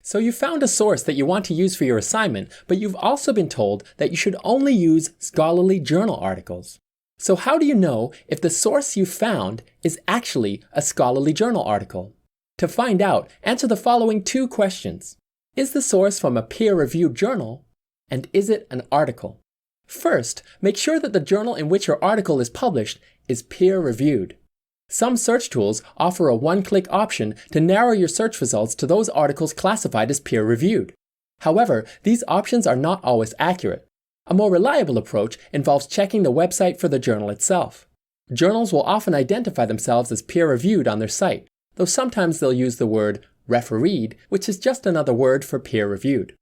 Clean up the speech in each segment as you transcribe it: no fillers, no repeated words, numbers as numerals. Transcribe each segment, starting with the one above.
So you found a source that you want to use for your assignment, but you've also been told that you should only use scholarly journal articles. So how do you know if the source you found is actually a scholarly journal article? To find out, answer the following two questions. Is the source from a peer-reviewed journal? And is it an article? First, make sure that the journal in which your article is published is peer-reviewed. Some search tools offer a one-click option to narrow your search results to those articles classified as peer-reviewed. However, these options are not always accurate. A more reliable approach involves checking the website for the journal itself. Journals will often identify themselves as peer-reviewed on their site, though sometimes they'll use the word refereed, which is just another word for peer-reviewed.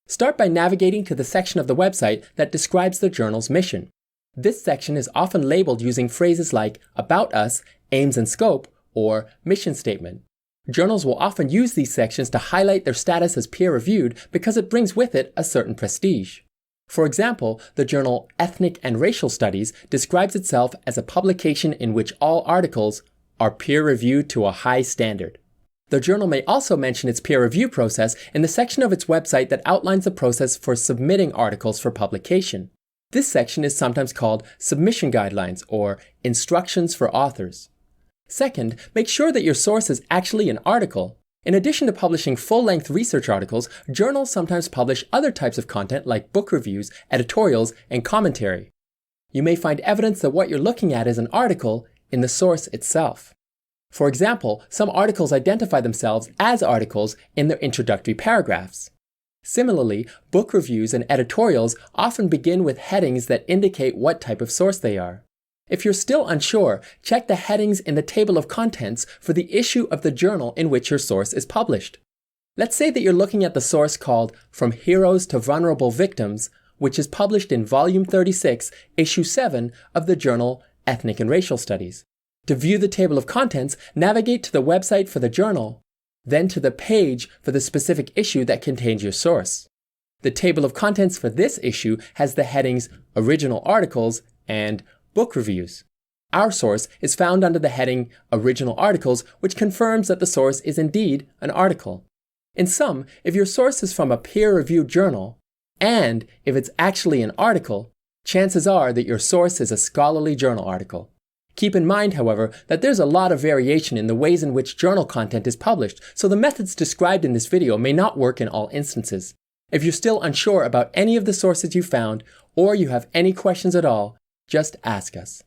Start by navigating to the section of the website that describes the journal's mission. This section is often labeled using phrases like About Us, Aims and Scope, or Mission Statement. Journals will often use these sections to highlight their status as peer-reviewed because it brings with it a certain prestige. For example, the journal Ethnic and Racial Studies describes itself as a publication in which all articles are peer-reviewed to a high standard. The journal may also mention its peer review process in the section of its website that outlines the process for submitting articles for publication. This section is sometimes called Submission Guidelines or Instructions for Authors. Second, make sure that your source is actually an article. In addition to publishing full-length research articles, journals sometimes publish other types of content like book reviews, editorials, and commentary. You may find evidence that what you're looking at is an article in the source itself. For example, some articles identify themselves as articles in their introductory paragraphs. Similarly, book reviews and editorials often begin with headings that indicate what type of source they are. If you're still unsure, check the headings in the table of contents for the issue of the journal in which your source is published. Let's say that you're looking at the source called From Heroes to Vulnerable Victims, which is published in Volume 36, Issue 7 of the journal Ethnic and Racial Studies. To view the table of contents, navigate to the website for the journal, then to the page for the specific issue that contains your source. The table of contents for this issue has the headings Original Articles and Book Reviews. Our source is found under the heading Original Articles, which confirms that the source is indeed an article. In sum, if your source is from a peer-reviewed journal, and if it's actually an article, chances are that your source is a scholarly journal article. Keep in mind, however, that there's a lot of variation in the ways in which journal content is published, so the methods described in this video may not work in all instances. If you're still unsure about any of the sources you found, or you have any questions at all, just ask us.